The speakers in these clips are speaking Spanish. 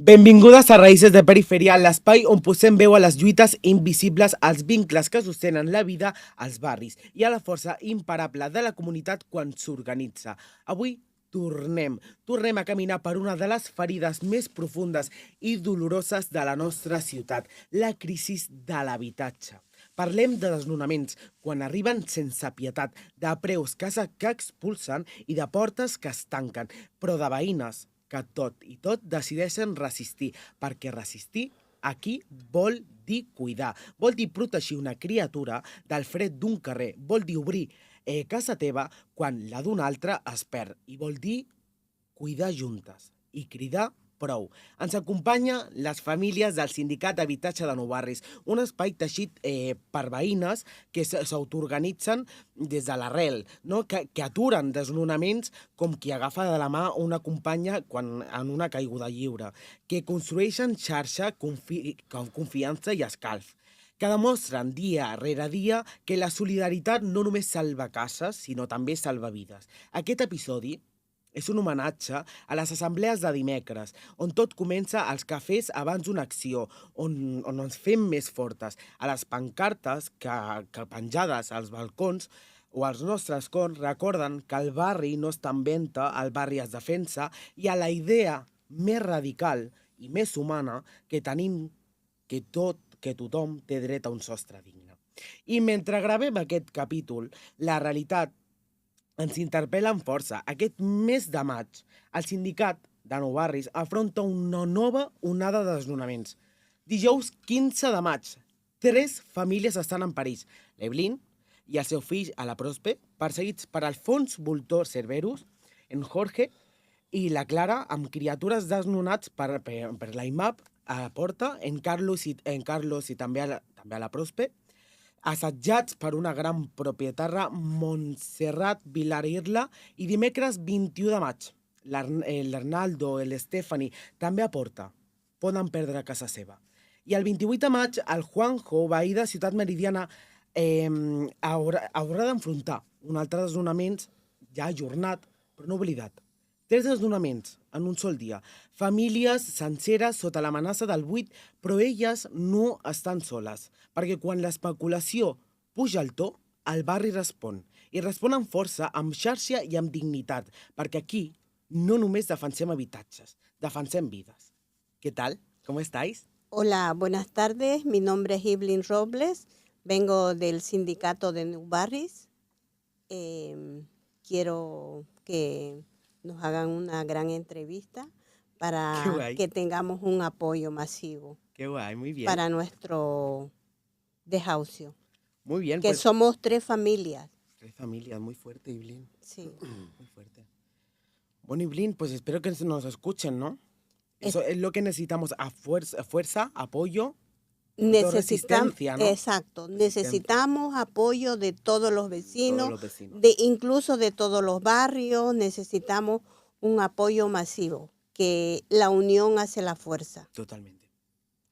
Benvingudes a Raïces de Perifèria, l'espai on posem veu a les lluites invisibles, als vincles que sostenen la vida als barris i a la força imparable de la comunitat quan s'organitza. Avui tornem a caminar per una de les ferides més profundes i doloroses de la nostra ciutat, la crisi de l'habitatge. Parlem de desnonaments, quan arriben sense pietat, de preus que expulsen i de portes que es tanquen, però de veïnes que tot i tot decideixen resistir, perquè resistir aquí vol dir cuidar, vol dir protegir una criatura del fred d'un carrer, vol dir obrir casa teva quan la d'un altre es perd, i vol dir cuidar juntes i cridar prou. Ens acompanya les famílies del Sindicat d'Habitatge de Nou Barris, un espai teixit per veïnes que s'autoorganitzen des de l'arrel, no? que aturen desnonaments com qui agafa de la mà una companya en una caiguda lliure, que construeixen xarxa, confiança i escalf, que demostren dia rere dia que la solidaritat no només salva cases, sinó també salva vides. Aquest episodi és un homenatge a les assemblees de dimecres, on tot comença als cafès abans d'una acció, on ens fem més fortes, a les pancartes que penjades als balcons o als nostres cors recorden que el barri no està en venda, el barri es defensa, i a la idea més radical i més humana que tenim que tothom té dret a un sostre digne. I mentre gravem aquest capítol, la realitat ens interpel·la amb força. Aquest mes de maig, el sindicat de Nou Barris afronta una nova onada de desnonaments. Dijous 15 de maig, 3 famílies estan en perill. L'Evelyn i el seu fill a la Prospe, perseguits per Alfons Voltor Cerverus, en Jorge i la Clara, amb criatures desnonats per la IMAP a la porta, en Carlos i també a la Prospe, assetjats per una gran propietària, Montserrat Vilarirla, i dimecres 21 de maig, l'Arnaldo i l'Stephanie, també a Porta, poden perdre casa seva. I el 28 de maig, el Juanjo, veí de Ciutat Meridiana, haurà d'enfrontar un altre desnonament ja ajornat, però no oblidat. 3 desnonaments en un sol dia. Famílies senceres sota l'amenaça del buit, però elles no estan soles, perquè quan l'especulació puja el to, el barri respon. I respon amb força, amb xarxa i amb dignitat, perquè aquí no només defensem habitatges, defensem vides. ¿Qué tal? ¿Cómo estáis? Hola, buenas tardes. Mi nombre es Evelyn Robles. Vengo del sindicato de Nou Barris. Quiero que nos hagan una gran entrevista para que tengamos un apoyo masivo. Qué guay, muy bien. Para nuestro desahucio. Muy bien. Que pues, somos 3 familias. 3 familias, muy fuerte, Evelyn. Sí. Muy fuerte. Bueno, Evelyn, pues espero que nos escuchen, ¿no? Eso es lo que necesitamos, a fuerza, apoyo, resistencia, ¿no? Exacto, necesitamos apoyo de todos los vecinos, incluso de todos los barrios. Necesitamos un apoyo masivo, que la unión hace la fuerza. Totalmente.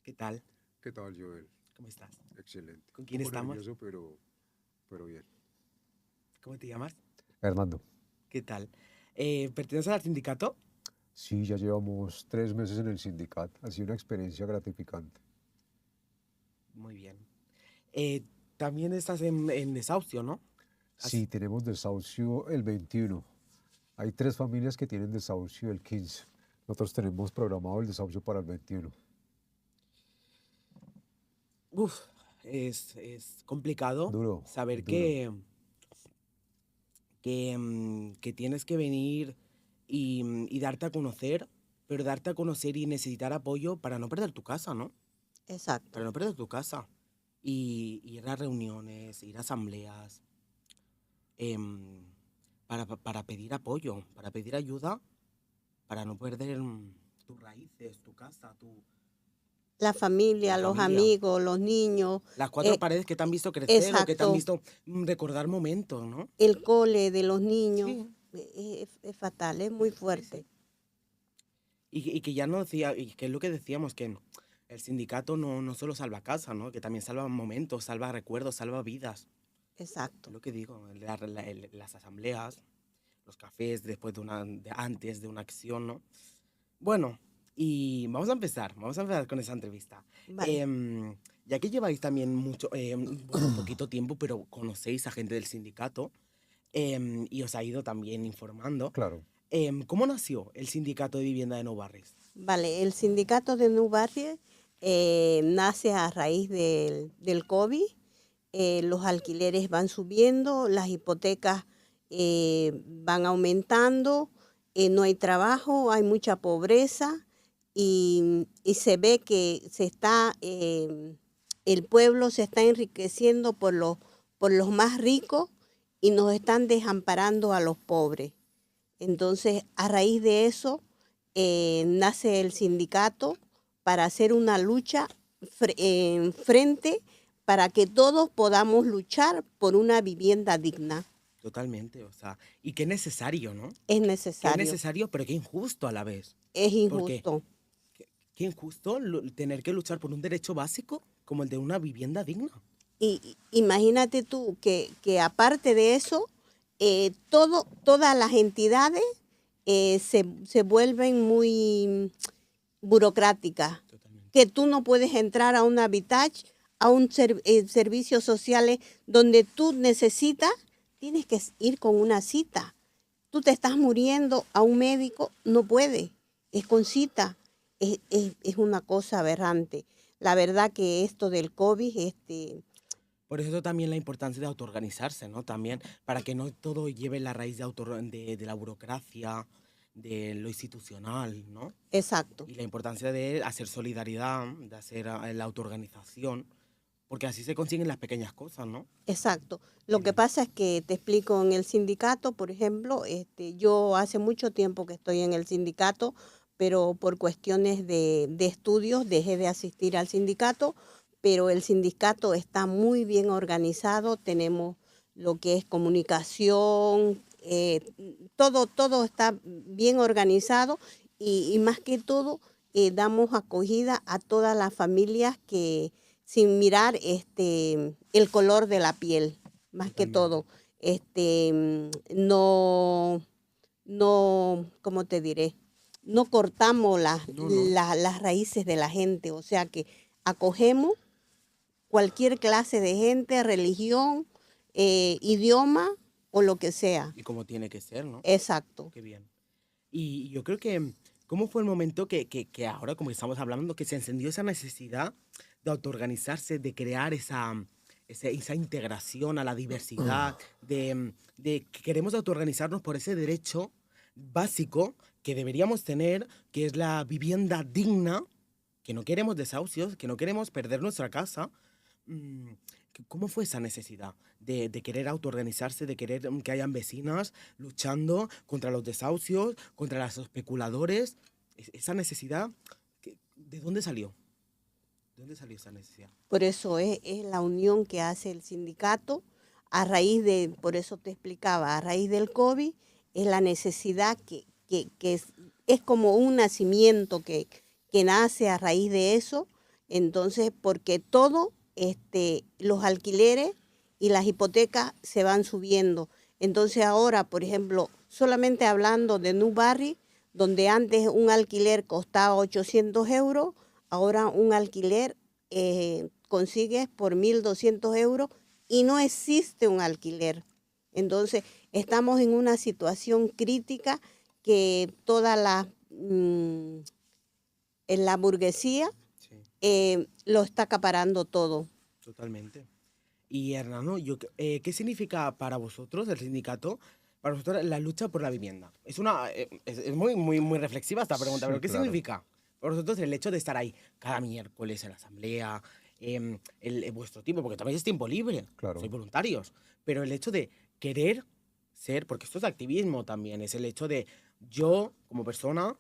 ¿Qué tal? ¿Qué tal, Joel? ¿Cómo estás? Excelente. ¿Con quién estamos? Nervioso, pero bien. ¿Cómo te llamas? Hernando. ¿Qué tal? ¿Perteneces al sindicato? Sí, ya llevamos 3 meses en el sindicato. Ha sido una experiencia gratificante. Muy bien. También estás en desahucio, ¿no? Sí, tenemos desahucio el 21. Hay 3 familias que tienen desahucio el 15. Nosotros tenemos programado el desahucio para el 21. Uf, es complicado. Duro. Saber duro. que tienes que venir y darte a conocer, pero darte a conocer y necesitar apoyo para no perder tu casa, ¿no? Exacto. Para no perder tu casa. Y ir a reuniones, ir a asambleas, para pedir apoyo, para pedir ayuda, para no perder tus raíces, tu casa, la familia, los amigos, los niños. Las 4 paredes que te han visto crecer. Exacto. O que te han visto recordar momentos, ¿no? El cole de los niños. Sí. Es fatal, es muy fuerte. Sí. Y que ya no decía, y que es lo que decíamos, que el sindicato no solo salva casa, ¿no? Que también salva momentos, salva recuerdos, salva vidas. Exacto. Es lo que digo, las asambleas, los cafés antes de una acción, ¿no? Bueno, Y vamos a empezar con esa entrevista. Vale. Ya que lleváis también mucho, bueno, poquito tiempo, pero conocéis a gente del sindicato y os ha ido también informando. Claro. ¿Cómo nació el sindicato de vivienda de Nou Barris? Vale, el sindicato de Nou Barris nace a raíz del COVID. Los alquileres van subiendo, las hipotecas van aumentando, no hay trabajo, hay mucha pobreza y se ve que el pueblo se está enriqueciendo por los más ricos y nos están desamparando a los pobres. Entonces, a raíz de eso, nace el sindicato para hacer una lucha frente para que todos podamos luchar por una vivienda digna. Totalmente, o sea, y qué necesario, ¿no? Es Qué necesario. necesario, pero qué injusto a la vez. Es ¿Por qué? injusto. Qué injusto tener que luchar por un derecho básico como el de una vivienda digna. Y imagínate tú que aparte de eso, todas las entidades se vuelven muy burocráticas. Totalmente. Que tú no puedes entrar a un habitat, a un servicios sociales donde tú necesitas, tienes que ir con una cita. Tú te estás muriendo a un médico, no puedes, es con cita. Es una cosa aberrante. La verdad que esto del COVID, Por eso también la importancia de autoorganizarse, ¿no? También para que no todo lleve la raíz de la burocracia, de lo institucional, ¿no? exacto. Y la importancia de hacer solidaridad, de hacer la autoorganización, porque así se consiguen las pequeñas cosas, ¿no? Exacto. Lo que pasa es que te explico, en el sindicato, por ejemplo, yo hace mucho tiempo que estoy en el sindicato, pero por cuestiones de estudios dejé de asistir al sindicato, pero el sindicato está muy bien organizado, tenemos lo que es comunicación, todo está bien organizado y más que todo damos acogida a todas las familias que sin mirar el color de la piel, más que todo. No, ¿cómo te diré? No cortamos No, no. las raíces de la gente, o sea que acogemos cualquier clase de gente, religión, idioma o lo que sea. Y como tiene que ser, ¿no? Exacto. Qué bien. Y yo creo que, ¿cómo fue el momento que ahora, como estamos hablando, que se encendió esa necesidad de autoorganizarse, de crear esa integración a la diversidad, de que queremos autoorganizarnos por ese derecho básico que deberíamos tener, que es la vivienda digna, que no queremos desahucios, que no queremos perder nuestra casa? Mm, ¿Cómo fue esa necesidad de querer autoorganizarse, de querer que hayan vecinas luchando contra los desahucios, contra los especuladores? Esa necesidad, ¿de dónde salió? ¿De dónde salió esa necesidad? Por eso es la unión que hace el sindicato a raíz por eso te explicaba, a raíz del COVID, es la necesidad que es como un nacimiento que nace a raíz de eso. Entonces, porque todo, los alquileres y las hipotecas se van subiendo. Entonces ahora, por ejemplo, solamente hablando de Nou Barris, donde antes un alquiler costaba 800 euros, ahora un alquiler consigues por 1.200 euros y no existe un alquiler. Entonces, estamos en una situación crítica que en la burguesía Sí, lo está acaparando todo. totalmente. Y Hernando, ¿qué significa para vosotros el sindicato, para vosotros la lucha por la vivienda? Es muy, muy, muy reflexiva esta pregunta, Sí, pero ¿qué claro. significa para vosotros el hecho de estar ahí cada miércoles en la asamblea, vuestro tiempo, porque también es tiempo libre, Claro. sois voluntarios, pero el hecho de querer ser, porque esto es activismo también, es el hecho de yo como persona,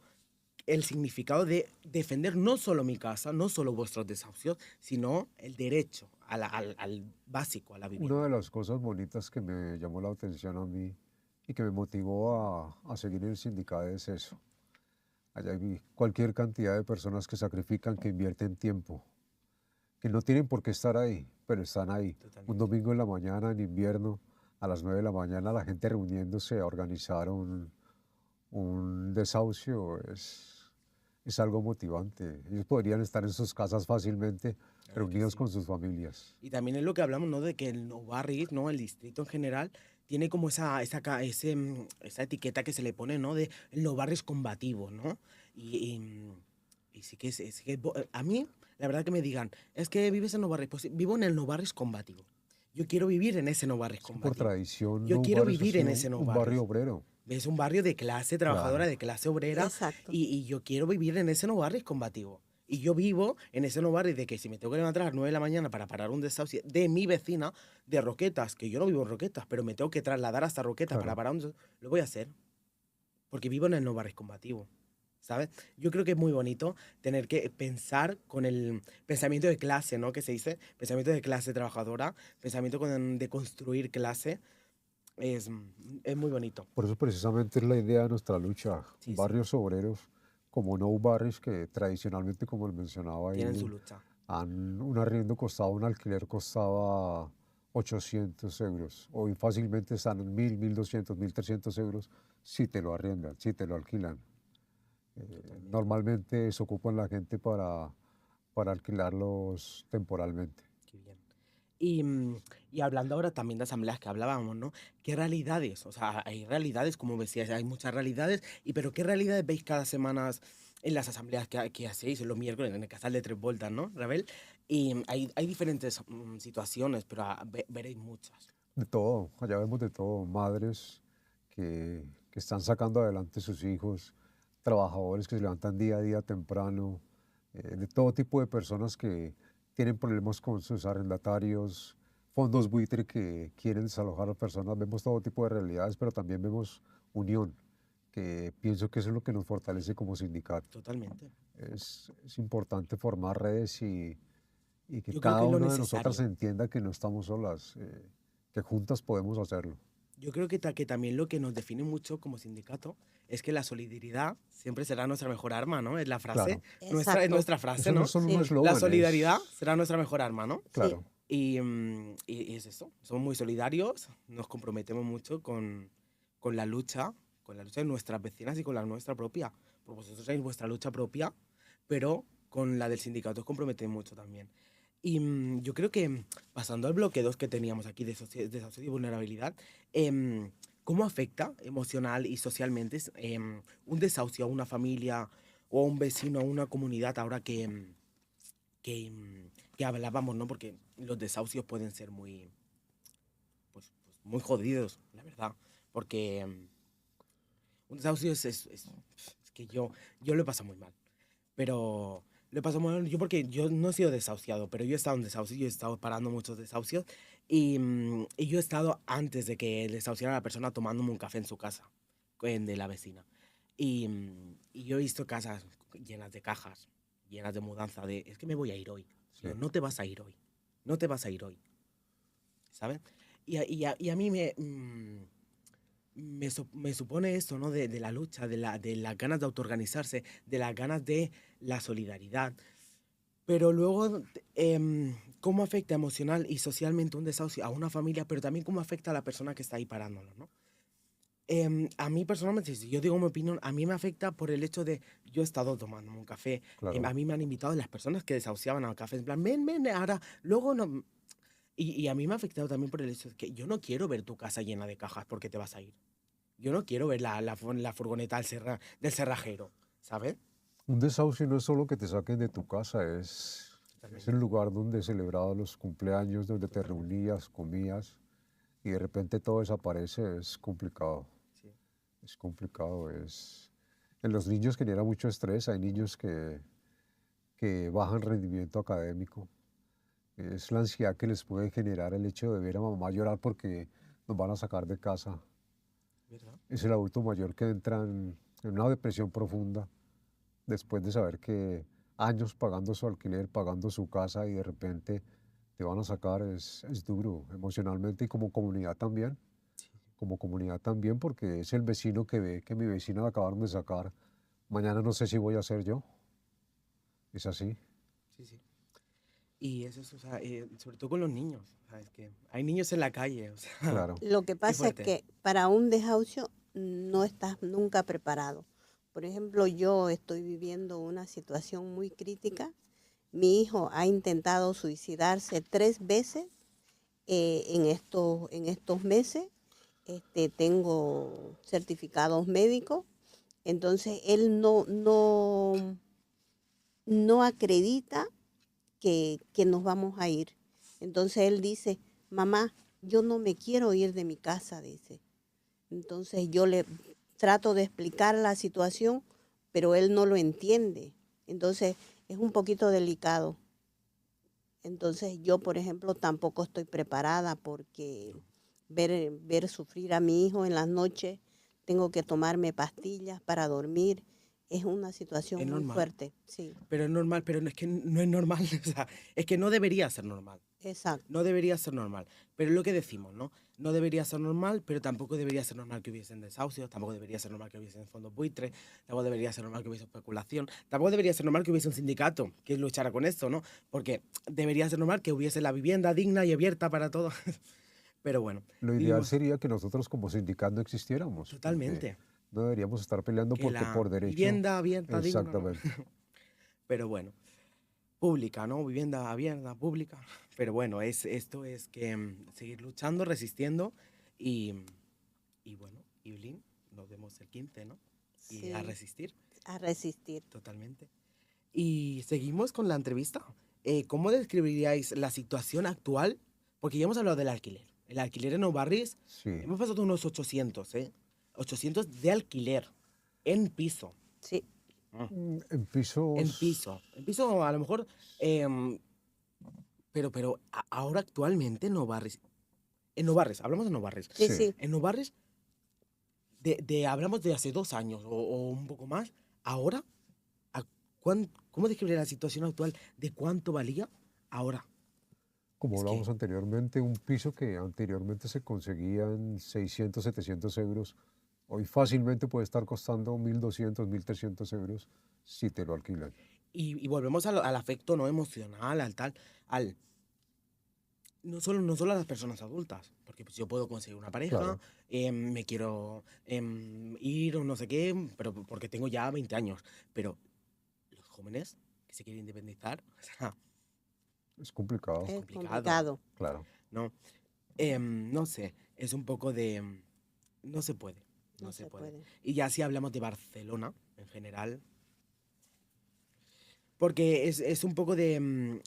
el significado de defender no solo mi casa, no solo vuestros desahucios, sino el derecho al básico, a la vivienda. Una de las cosas bonitas que me llamó la atención a mí y que me motivó a seguir el sindicato es eso. Allá vi cualquier cantidad de personas que sacrifican, que invierten tiempo, que no tienen por qué estar ahí, pero están ahí. Totalmente. Un domingo en la mañana, en invierno, a las 9 de la mañana, la gente reuniéndose a organizar un desahucio es algo motivante. Ellos podrían estar en sus casas fácilmente, Claro que reunidos sí. con sus familias. Y también es lo que hablamos, ¿no? De que el Nou Barris, ¿no? El distrito en general, tiene como esa etiqueta que se le pone, ¿no? De el Nou Barris combativo, ¿no? Y sí que a mí, la verdad que me digan, es que vives en Nou Barris, pues sí, vivo en el Nou Barris combativo. Yo quiero vivir en ese Nou Barris Es que por combativo. tradición, Yo Nou quiero Barrios ha vivir en sido ese Nou un barrio Barris. obrero. Es un barrio de clase trabajadora, Claro, de clase obrera, Exacto. y yo quiero vivir en ese Nou Barris combativo. Y yo vivo en ese Nou Barris de que si me tengo que levantar a las 9 de la mañana para parar un desahucio de mi vecina de Roquetas, que yo no vivo en Roquetas, pero me tengo que trasladar hasta Roquetas para claro. parar lo voy a hacer, porque vivo en el Nou Barris combativo, ¿sabes? Yo creo que es muy bonito tener que pensar con el pensamiento de clase, ¿no? Que se dice, pensamiento de clase trabajadora, pensamiento de construir clase, es, es muy bonito. Por eso precisamente es la idea de nuestra lucha. Sí, sí, Barrios obreros como Nou Barrios que tradicionalmente, como mencionaba tienen su Eileen, lucha. un arriendo costaba, un alquiler costaba 800 euros. Hoy fácilmente están en 1000, 1200, 1300 euros si te lo arriendan, si te lo alquilan. Normalmente se ocupan la gente para alquilarlos temporalmente. Qué bien. Y hablando ahora también de asambleas que hablábamos, ¿no? ¿Qué realidades? O sea, hay realidades, como decías, hay muchas realidades, pero ¿qué realidades veis cada semana en las asambleas que hacéis los miércoles en el Casal de Tres Vueltas, ¿no, Rabel? Y hay diferentes situaciones, pero veréis muchas. De todo, allá vemos de todo, madres que están sacando adelante sus hijos, trabajadores que se levantan día a día temprano, de todo tipo de personas que tienen problemas con sus arrendatarios, fondos buitre que quieren desalojar a las personas, vemos todo tipo de realidades, pero también vemos unión, que pienso que eso es lo que nos fortalece como sindicato. Totalmente. Es importante formar redes y que Yo creo cada que es lo una de nosotras necesario. entienda que no estamos solas, que juntas podemos hacerlo. Yo creo que también lo que nos define mucho como sindicato es que la solidaridad siempre será nuestra mejor arma, ¿no? Es la frase, Claro, es Exacto. nuestra frase, eso no es ¿no? solo un Sí, La eslogan, solidaridad es, será nuestra mejor arma, ¿no? sí. claro, Y es eso, somos muy solidarios, nos comprometemos mucho con la lucha de nuestras vecinas y con la nuestra propia. Porque vosotros tenéis vuestra lucha propia, pero con la del sindicato os comprometemos mucho también. Yo creo que pasando al bloque 2 que teníamos aquí de desahucio y vulnerabilidad, ¿cómo afecta emocional y socialmente un desahucio a una familia o a un vecino, a una comunidad ahora que hablábamos, ¿no? Porque los desahucios pueden ser pues muy jodidos, la verdad. Porque un desahucio es que yo lo he pasado muy mal. Pero lo he pasado muy mal yo porque yo no he sido desahuciado, pero yo he estado en desahucios, yo he estado parando muchos desahucios y yo he estado antes de que desahuciara a la persona tomándome un café en su casa, de la vecina. Y yo he visto casas llenas de cajas, llenas de mudanza, es que me voy a ir hoy. sí. Yo, no te vas a ir hoy, no te vas a ir hoy, ¿sabes? Y a mí me supone esto, ¿no? De la lucha, de las ganas de autoorganizarse, de las ganas de la solidaridad. Pero luego, ¿cómo afecta emocional y socialmente un desahucio a una familia, pero también cómo afecta a la persona que está ahí parándolo, ¿no? A mí personalmente, si yo digo mi opinión, a mí me afecta por el hecho de yo he estado tomando un café, Claro, a mí me han invitado las personas que desahuciaban al café, en plan, ven, ahora, luego no... Y a mí me ha afectado también por el hecho de que yo no quiero ver tu casa llena de cajas porque te vas a ir. Yo no quiero ver la furgoneta del cerrajero, ¿sabes? un desahucio no es solo que te saquen de tu casa, es el Totalmente, lugar donde celebrabas los cumpleaños, donde te totalmente. reunías, comías y de repente todo desaparece, es complicado, Sí, es complicado, es... En los niños genera mucho estrés, hay niños que bajan rendimiento académico, es la ansiedad que les puede generar el hecho de ver a mamá llorar porque nos van a sacar de casa, ¿verdad? es el adulto mayor que entra en una depresión profunda después de saber que años pagando su alquiler, pagando su casa y de repente te van a sacar, es duro emocionalmente y Sí, como comunidad también, porque es el vecino que ve que mi vecina la acabaron de sacar, mañana no sé si voy a ser yo, es así, sí, sí. Y eso es, o sea, sobre todo con los niños, o sea, es que hay niños en la calle, o sea, claro, Lo que qué pasa es fuerte. que para un desahucio no estás nunca preparado, Por ejemplo, yo estoy viviendo una situación muy crítica. Mi hijo ha intentado suicidarse 3 veces en estos meses. Tengo certificados médicos. Entonces, él no acredita que nos vamos a ir. Entonces, él dice, mamá, yo no me quiero ir de mi casa, dice. Entonces, yo le trato de explicar la situación, pero él no lo entiende. Entonces, es un poquito delicado. Entonces, yo, por ejemplo, tampoco estoy preparada porque ver sufrir a mi hijo en las noches, tengo que tomarme pastillas para dormir. Es una Es situación muy normal. fuerte, sí, Pero es normal, pero no es que no es normal. O sea, es que no debería ser normal. exacto. No debería ser normal. Pero es lo que decimos, ¿no? No debería ser normal, pero tampoco debería ser normal que hubiesen desahucios, tampoco debería ser normal que hubiesen fondos buitres, tampoco debería ser normal que hubiese especulación, tampoco debería ser normal que hubiese un sindicato que luchara con esto, ¿no? Porque debería ser normal que hubiese la vivienda digna y abierta para todos. Pero bueno, Lo ideal vivimos sería que nosotros como sindicato no existiéramos, porque totalmente. no deberíamos estar peleando Que porque la por derecho, vivienda abierta, digna, ¿no? exactamente. Pero bueno, pública, ¿no? Vivienda abierta, pública. Pero bueno, esto es que seguir luchando, resistiendo y, y bueno, Evelyn, nos vemos el 15, ¿no? Y a Sí, resistir, a resistir. totalmente. Y seguimos con la entrevista. ¿Cómo describiríais la situación actual? Porque ya hemos hablado del alquiler. El alquiler en los barrios, Sí. hemos pasado unos 800, ¿eh? 800 de alquiler en piso. Sí, En pisos, En piso a lo mejor, em, pero ahora actualmente en los barrios, hablamos de los barrios. sí, sí. sí. En los barrios, hablamos de hace 2 años o un poco más. Ahora, ¿a ¿cómo describiría la situación actual de cuánto valía ahora? Como Es que, hablábamos anteriormente, un piso que anteriormente se conseguía en 600, 700 euros, hoy fácilmente puede estar costando 1.200, 1.300 euros si te lo alquilan. y volvemos al afecto no emocional, al tal, al no solo a las personas adultas, porque pues yo puedo conseguir una pareja, Claro, me quiero ir o no sé qué, pero porque tengo ya 20 años. Pero los jóvenes que se quieren independizar, o sea, es es complicado, Es complicado, complicado. claro. ¿no? No sé, es un poco de... no se puede, no No se se puede. puede. Y ya si hablamos de Barcelona en general, porque es un poco de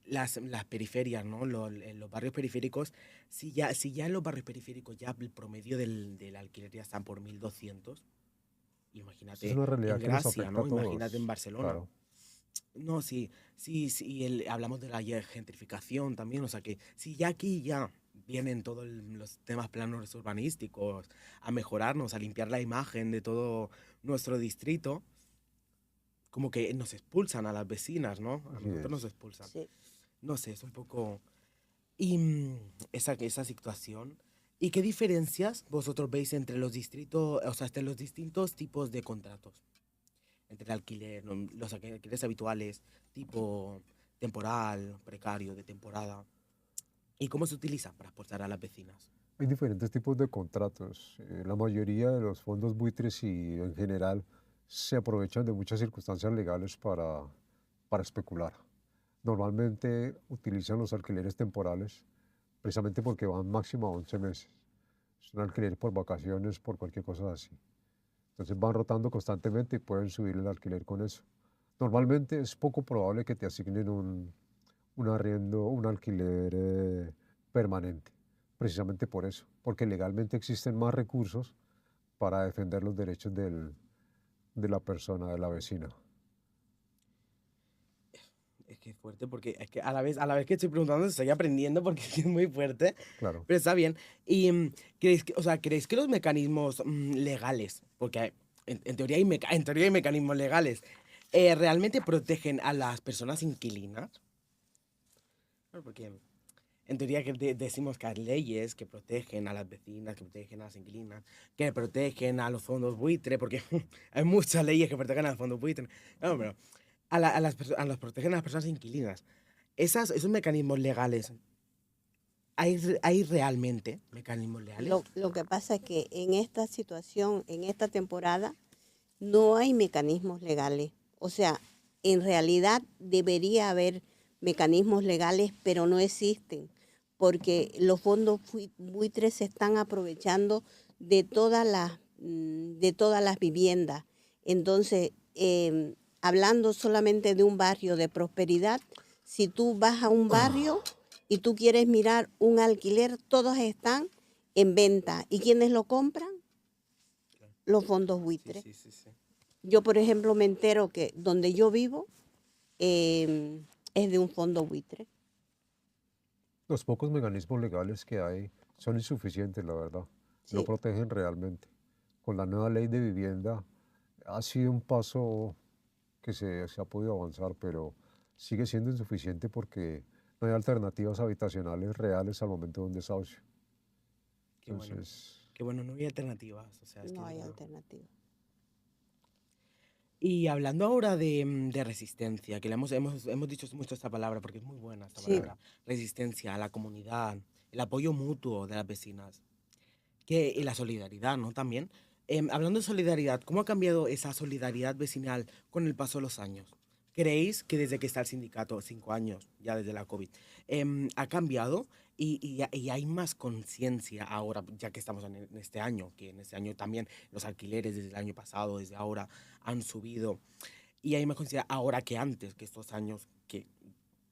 las periferias, ¿no? En los barrios periféricos, si ya en los barrios periféricos ya el promedio del alquiler ya está por 1.200, Esa es imagínate una en realidad que nos Gracia, afecta a ¿no? Imagínate en todos, Barcelona. claro. No, sí, hablamos de la gentrificación también, o sea que si ya aquí ya vienen todos los temas planos urbanísticos a mejorarnos, a limpiar la imagen de todo nuestro distrito, como que nos expulsan a las vecinas, ¿no? A Así nosotros nos es. expulsan. Sí. No sé, es un poco... Y esa situación. ¿Y qué diferencias vosotros veis entre los distritos, o sea, entre los distintos tipos de contratos? Entre el alquiler, los alquileres habituales, tipo temporal, precario, de temporada. ¿Y cómo se utiliza para expulsar a las vecinas? Hay diferentes tipos de contratos. La mayoría de los fondos buitres y en general se aprovechan de muchas circunstancias legales para especular. Normalmente utilizan los alquileres temporales precisamente porque van máximo a 11 meses. Es un alquiler por vacaciones, por cualquier cosa así. Entonces van rotando constantemente y pueden subir el alquiler con eso. Normalmente es poco probable que te asignen un arriendo, un alquiler permanente, precisamente por eso, porque legalmente existen más recursos para defender los derechos de la persona, de la vecina. Es que es fuerte porque es que a la vez que estoy preguntando estoy aprendiendo porque es muy fuerte, Claro, pero está bien. Y ¿creéis que los mecanismos legales, porque en teoría hay mecanismos legales, realmente protegen a las personas inquilinas? Claro, porque en teoría que decimos que hay leyes que protegen a las vecinas, que protegen a las inquilinas, que protegen a los fondos buitre, porque hay muchas leyes que protegen a los fondos buitre. No, pero a las protegen a las personas inquilinas. Esos mecanismos legales, ¿hay realmente mecanismos legales? Lo que pasa es que en esta situación, en esta temporada, no hay mecanismos legales. O sea, en realidad debería haber mecanismos legales, pero no existen, porque los fondos buitres se están aprovechando de todas las viviendas. Entonces, hablando solamente de un barrio de prosperidad, si tú vas a un barrio y tú quieres mirar un alquiler, todos están en venta. ¿Y quiénes lo compran? Los fondos buitres. Sí. Yo, por ejemplo, me entero que donde yo vivo es de un fondo buitre. Los pocos mecanismos legales que hay son insuficientes, la verdad. No Sí. protegen realmente. Con la nueva ley de vivienda ha sido un paso que se ha podido avanzar, pero sigue siendo insuficiente porque no hay alternativas habitacionales reales al momento de un desahucio. Qué bueno. Entonces, Qué bueno, no hay alternativas. O sea, es que No de hay verdad. alternativa. Y hablando ahora de resistencia, que hemos dicho mucho esta palabra porque es muy buena esta Sí. palabra, resistencia a la comunidad, el apoyo mutuo de las vecinas y la solidaridad, ¿no? También. Hablando de solidaridad, ¿cómo ha cambiado esa solidaridad vecinal con el paso de los años? ¿Creéis que desde que está el sindicato, 5 años, ya desde la COVID, ha cambiado y hay más conciencia ahora, ya que estamos en este año, que en este año también los alquileres desde el año pasado, desde ahora, han subido y hay más conciencia ahora que antes, que estos años que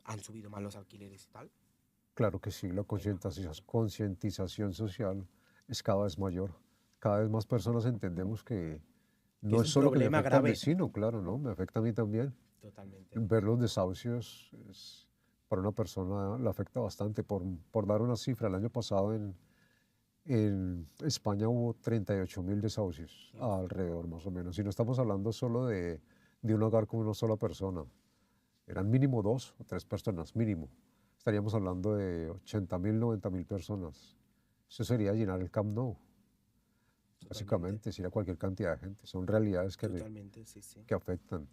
han subido más los alquileres y tal? claro que sí, la Hay más conciencia. concientización social es cada vez mayor. Cada vez más personas entendemos que Que no es es un solo que me problema afecta al grave. vecino, claro, ¿no? Me afecta a mí también. Totalmente. Ver los desahucios para una persona le afecta bastante. Por dar una cifra, el año pasado en España hubo 38.000 desahucios Uf, alrededor, más o menos. Y no estamos hablando solo de un hogar con una sola persona. Eran mínimo 2 o 3 personas, mínimo. Estaríamos hablando de 80.000, 90.000 personas. Eso sería llenar el Camp Nou, totalmente. básicamente, sería cualquier cantidad de gente. Son realidades Totalmente, sí. que afectan.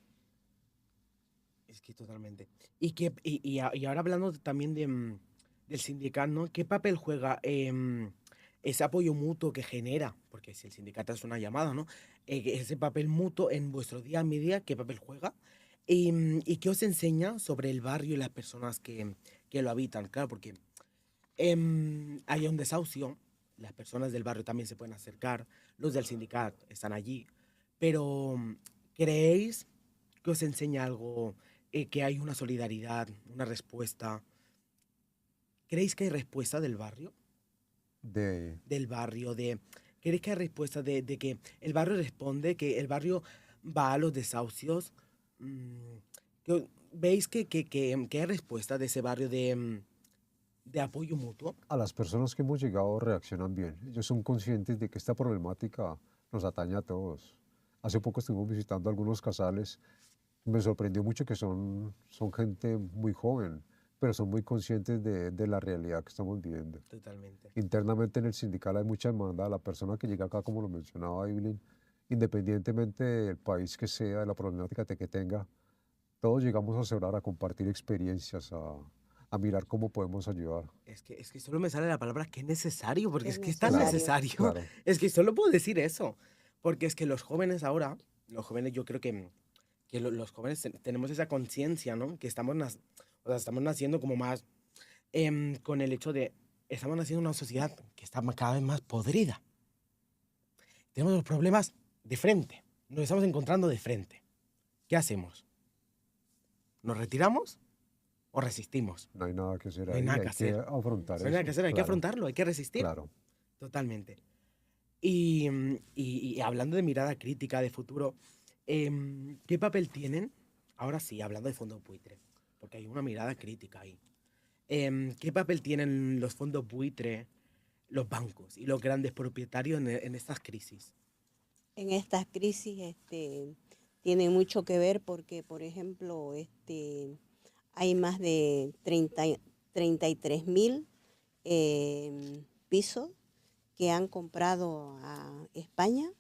Es que totalmente. Y ahora hablando también del sindicato, ¿no? ¿Qué papel juega ese apoyo mutuo que genera? Porque si el sindicato es una llamada, ¿no? Ese papel mutuo en vuestro día a día, ¿qué papel juega? ¿Y qué os enseña sobre el barrio y las personas que lo habitan? Claro, porque hay un desahucio, las personas del barrio también se pueden acercar, los del sindicato están allí, pero ¿creéis que os enseña algo, que hay una solidaridad, una respuesta? ¿Creéis que hay respuesta del barrio? De, Del barrio, ¿creéis que hay respuesta de que el barrio responde, que el barrio va a los desahucios? Mm, ¿Veis que hay respuesta de ese barrio de apoyo mutuo? a las personas que hemos llegado reaccionan bien. Ellos son conscientes de que esta problemática nos atañe a todos. Hace poco estuvimos visitando algunos casales. Me sorprendió mucho que son gente muy joven, pero son muy conscientes de la realidad que estamos viviendo. Totalmente. Internamente en el sindical hay mucha demanda. La persona que llega acá, como lo mencionaba Evelyn, independientemente del país que sea, de la problemática que tenga, todos llegamos a celebrar, a compartir experiencias, a mirar cómo podemos ayudar. Es que solo me sale la palabra que es necesario, porque Es es que es tan Claro, necesario. necesario. claro. Es que solo puedo decir eso. Porque es que los jóvenes ahora, los jóvenes yo creo que los jóvenes tenemos esa conciencia, ¿no? Que o sea, estamos naciendo como más con el hecho de, estamos naciendo en una sociedad que está cada vez más podrida. Tenemos los problemas de frente, nos estamos encontrando de frente. ¿Qué hacemos? ¿Nos retiramos o resistimos? No hay nada que hacer No hay ahí, nada que hay que hacer. afrontar No hay nada que eso, hacer, hay que claro, afrontarlo, hay que resistir. claro. Totalmente. Y hablando de mirada crítica de futuro, ¿qué papel tienen? Ahora sí, hablando de fondos buitre, porque hay una mirada crítica ahí. ¿Qué papel tienen los fondos buitre, los bancos y los grandes propietarios en estas crisis? En estas crisis tiene mucho que ver porque, por ejemplo, hay más de 33.000 pisos que han comprado a España,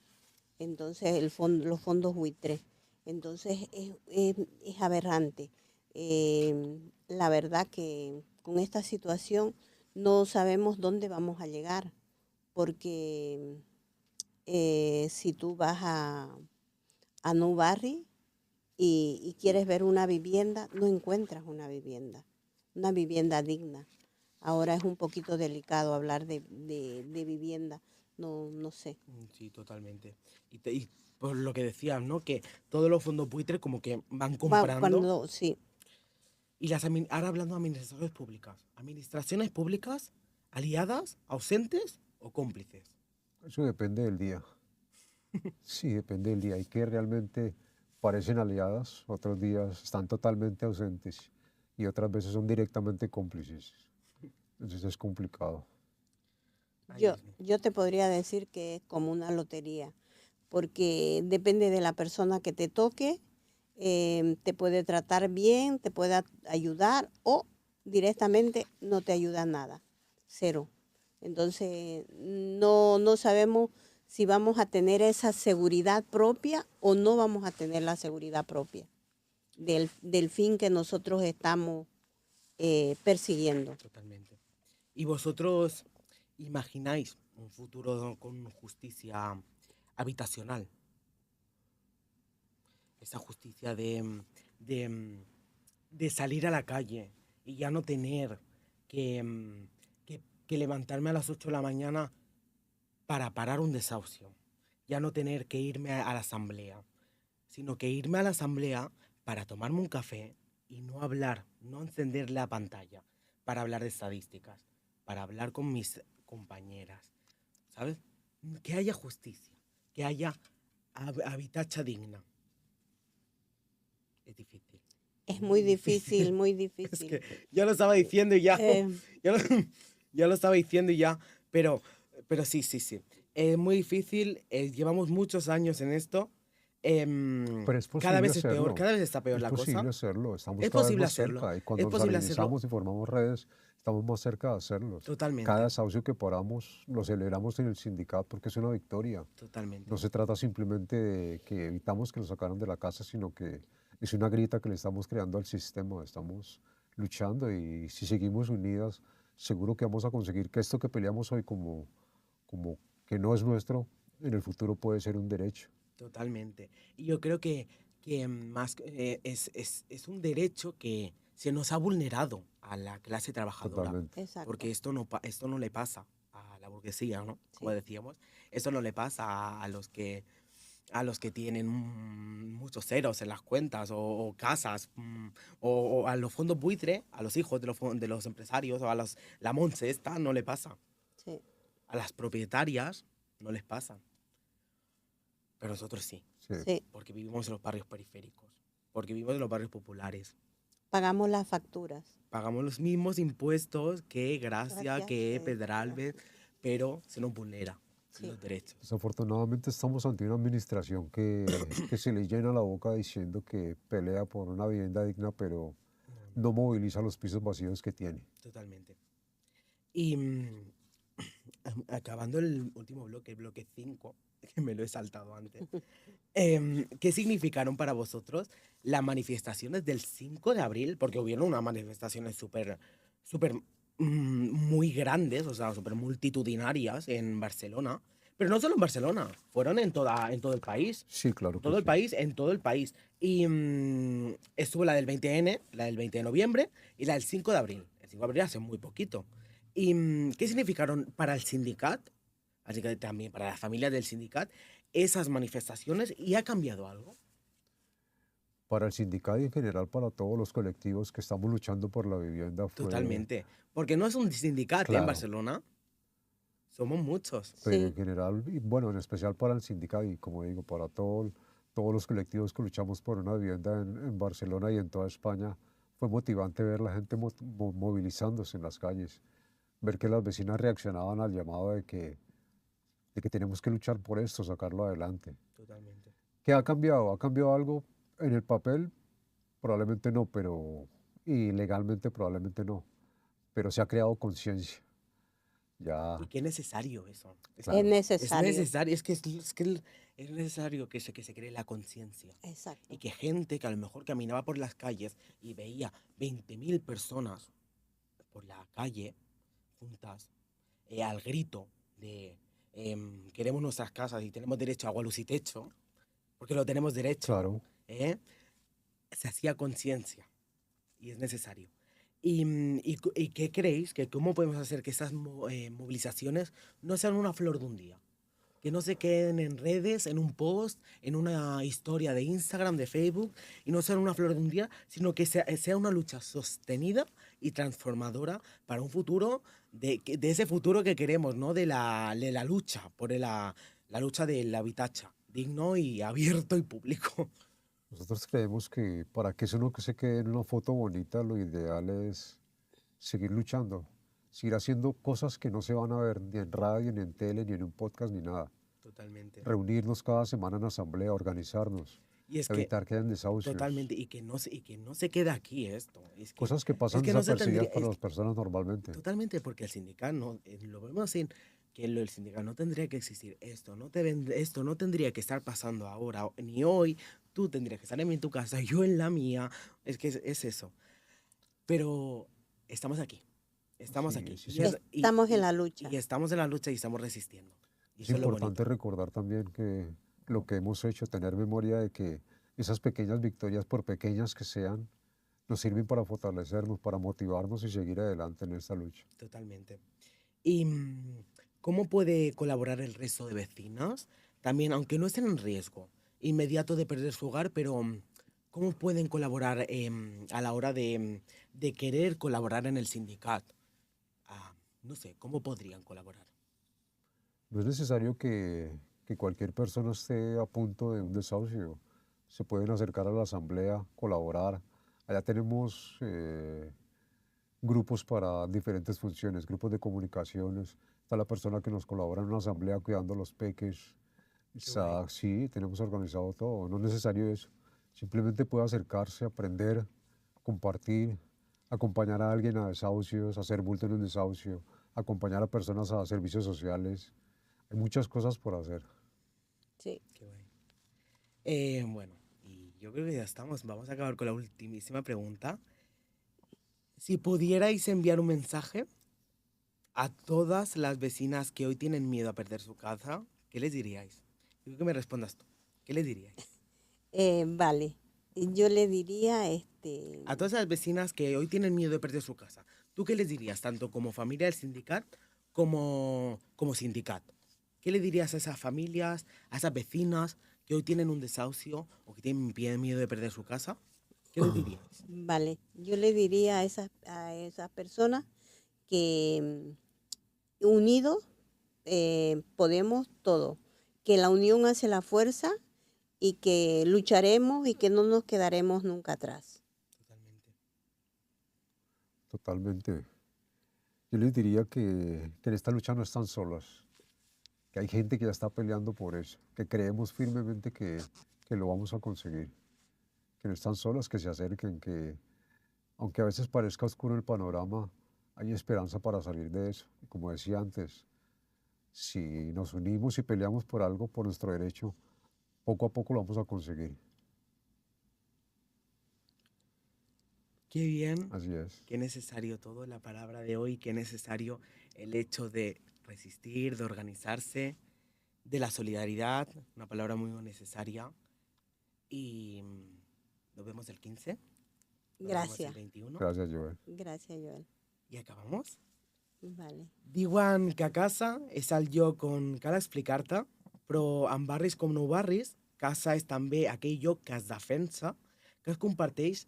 entonces los fondos buitres. Entonces es aberrante. La verdad que con esta situación no sabemos dónde vamos a llegar, porque si tú vas a Nou Barri y quieres ver una vivienda, no encuentras una vivienda digna. Ahora es un poquito delicado hablar de vivienda, no sé. Sí, totalmente. Y por lo que decías, ¿no? Que todos los fondos buitres como que van comprando. Sí, Y ahora hablando de administraciones públicas, aliadas, ausentes o cómplices. Eso depende del día. Sí, depende del día. Hay que realmente parecen aliadas, otros días están totalmente ausentes y otras veces son directamente cómplices. Entonces es complicado. yo te podría decir que es como una lotería, porque depende de la persona que te toque, te puede tratar bien, te puede ayudar o directamente no te ayuda nada, cero. Entonces no sabemos si vamos a tener esa seguridad propia o no vamos a tener la seguridad propia del fin que nosotros estamos persiguiendo. Totalmente. ¿Y vosotros imagináis un futuro con justicia habitacional? Esa justicia de, de salir a la calle y ya no tener que levantarme a las 8 de la mañana para parar un desahucio. Ya no tener que irme a la asamblea, sino que irme a la asamblea para tomarme un café y no hablar, no encender la pantalla, para hablar de estadísticas, para hablar con mis compañeras, ¿sabes? Que haya justicia, que haya habitacha digna. Es difícil. Es muy difícil, muy Es difícil. que ya lo estaba diciendo y ya, ya, lo, ya lo estaba diciendo y ya, pero sí, sí, sí. Es muy difícil, llevamos muchos años en esto. Pero es Cada posible vez es peor, hacerlo. cada vez está peor Es la posible cosa. hacerlo. Estamos Es cada vez posible más hacerlo, cerca y es cuando nos posible hacerlo organizamos y formamos redes, estamos más cerca de hacerlos. Cada totalmente, desahucio que paramos lo celebramos en el sindicato porque es una victoria. totalmente, No se trata simplemente de que evitamos que lo sacaran de la casa, sino que es una grita que le estamos creando al sistema. Estamos luchando y si seguimos unidas, seguro que vamos a conseguir que esto que peleamos hoy como que no es nuestro, en el futuro puede ser un derecho. totalmente. Y yo creo que más es un derecho que se nos ha vulnerado a la clase trabajadora, Totalmente. porque Exacto, esto no le pasa a la burguesía, ¿no? Como sí. decíamos, esto no le pasa a los que tienen muchos ceros en las cuentas o casas, o a los fondos buitre, a los hijos de los empresarios o a la Monse esta no le pasa. Sí. A las propietarias no les pasa, pero nosotros sí, Sí. Sí, porque vivimos en los barrios periféricos, porque vivimos en los barrios populares. pagamos las facturas. Pagamos los mismos impuestos que Gracia, Gracias. que Pedralbes, pero se nos vulnera Sí, los derechos. Desafortunadamente estamos ante una administración que se le llena la boca diciendo que pelea por una vivienda digna, pero no moviliza los pisos vacíos que tiene. Totalmente. Y acabando el último bloque, el bloque 5, que me lo he saltado antes, ¿qué significaron para vosotros las manifestaciones del 5 de abril? Porque hubieron unas manifestaciones súper muy grandes, o sea, súper multitudinarias en Barcelona. Pero no solo en Barcelona, fueron en todo el país. Sí, claro En que todo el sí. país, en todo el país. Y estuvo la del 20N, la del 20 de noviembre y la del 5 de abril. El 5 de abril hace muy poquito. ¿Y qué significaron para el sindicat? Así que también para la familia del sindicat, esas manifestaciones, y ha cambiado algo. Para el sindicato y en general para todos los colectivos que estamos luchando por la vivienda fue Totalmente. Porque no es un sindicat en claro, Barcelona, somos muchos. pero en sí, general, y bueno, en especial para el sindicato y como digo, para todos los colectivos que luchamos por una vivienda en Barcelona y en toda España, fue motivante ver la gente movilizándose en las calles, ver que las vecinas reaccionaban al llamado de que tenemos que luchar por esto, sacarlo adelante. Totalmente. ¿Qué ha cambiado? ¿Ha cambiado algo en el papel? Probablemente no, pero y legalmente probablemente no, pero se ha creado conciencia. Y Ya, qué necesario eso. es claro, Es necesario. necesario, es necesario que se cree la conciencia. Y Exacto. que gente que a lo mejor caminaba por las calles y veía 20.000 personas por la calle juntas al grito de queremos nuestras casas y tenemos derecho a agua, luz y techo, porque lo tenemos derecho. Claro. Se hacía conciencia y es necesario. ¿Y qué creéis? ¿Cómo podemos hacer que estas movilizaciones no sean una flor de un día? Que no se queden en redes, en un post, en una historia de Instagram, de Facebook, y no sean una flor de un día, sino que sea una lucha sostenida y transformadora para un futuro, de ese futuro que queremos, ¿no? De la lucha, por la lucha del habitatge digno y abierto y público. Nosotros creemos que para que eso no se quede en una foto bonita, lo ideal es seguir luchando, seguir haciendo cosas que no se van a ver ni en radio, ni en tele, ni en un podcast, ni nada. Totalmente. Reunirnos cada semana en asamblea, organizarnos, Y es evitar que hayan desahucios. Totalmente, y que no se quede aquí esto. Cosas que pasan desapercibidas para las personas normalmente. Totalmente, porque el sindicato, no, lo vemos así, que el sindicato no tendría que existir, esto no tendría que estar pasando ahora, ni hoy, tú tendrías que estar en tu casa, yo en la mía, es que es eso. Pero estamos aquí, estamos aquí. Estamos en la lucha. Y estamos en la lucha y estamos resistiendo. Y es importante recordar también que lo que hemos hecho, tener memoria de que esas pequeñas victorias, por pequeñas que sean, nos sirven para fortalecernos, para motivarnos y seguir adelante en esta lucha. Totalmente. ¿Y cómo puede colaborar el resto de vecinos? También, aunque no estén en riesgo inmediato de perder su hogar, pero ¿cómo pueden colaborar a la hora de querer colaborar en el sindicato? No sé, ¿cómo podrían colaborar? No es necesario que cualquier persona esté a punto de un desahucio. Se pueden acercar a la asamblea, colaborar. Allá tenemos grupos para diferentes funciones, grupos de comunicaciones. Está la persona que nos colabora en una asamblea cuidando los peques. Sí, tenemos organizado todo. No es necesario eso. Simplemente puede acercarse, aprender, compartir, acompañar a alguien a desahucios, hacer bulto en un desahucio, acompañar a personas a servicios sociales. Hay muchas cosas por hacer. Sí. Qué bueno. Bueno, y yo creo que ya estamos. Vamos a acabar con la ultimísima pregunta. Si pudierais enviar un mensaje a todas las vecinas que hoy tienen miedo a perder su casa, ¿qué les diríais? Yo creo que me respondas tú. ¿Qué les diríais? Vale. Yo le diría a todas las vecinas que hoy tienen miedo de perder su casa, ¿tú qué les dirías, tanto como familia del sindicato como sindicato? ¿Qué le dirías a esas familias, a esas vecinas que hoy tienen un desahucio o que tienen miedo de perder su casa? ¿Qué les dirías? Vale, yo le diría a esas personas que unidos podemos todo, que la unión hace la fuerza y que lucharemos y que no nos quedaremos nunca atrás. Totalmente. Yo les diría que en esta lucha no están solas, que hay gente que ya está peleando por eso, que creemos firmemente que lo vamos a conseguir, que no están solas, que se acerquen, que aunque a veces parezca oscuro el panorama, hay esperanza para salir de eso. Y como decía antes, si nos unimos y peleamos por algo, por nuestro derecho, poco a poco lo vamos a conseguir. Qué bien. Así es. Qué necesario todo, la palabra de hoy, qué necesario el hecho de resistir, de organizarse, de la solidaridad, una palabra muy necesaria. Y nos vemos el 15. Gracias. El 21. Gracias, Joel. Gracias, Joel. ¿Y acabamos? Vale. Diuen que a casa és el lloc on cal explicar-te, però en barris com nou barris, casa és també aquell lloc que es defensa, que es comparteix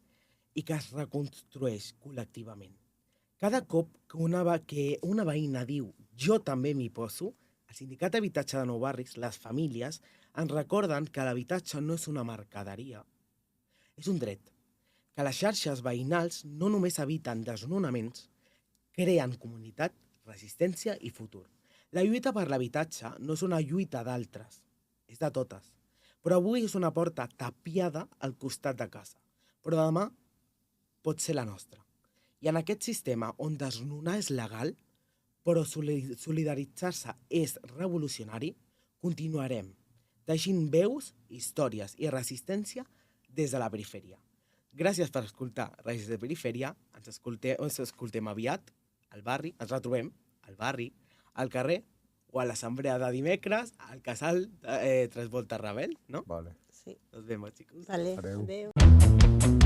i que es reconstrueix col·lectivament. Cada cop que una veïna diu «jo també m'hi poso», el Sindicat d'Habitatge de Nou Barris, les famílies, ens recorden que l'habitatge no és una mercaderia, és un dret, que les xarxes veïnals no només eviten desnonaments, creen comunitat, resistència i futur. La lluita per l'habitatge no és una lluita d'altres, és de totes. Però avui és una porta tapiada al costat de casa. Però demà pot ser la nostra. I en aquest sistema on desnonar és legal, però solidaritzar-se és revolucionari, continuarem teixint veus, històries i resistència des de la perifèria. Gràcies per escoltar Raïs de Perifèria. Ens escoltem aviat al barri, ens retrobem al barri, al carrer o a l'assemblea de dimecres al casal Tres Voltes Rebel, no? Vale. Sí. Nos vemos, chicos. Vale, Adeu. adeu.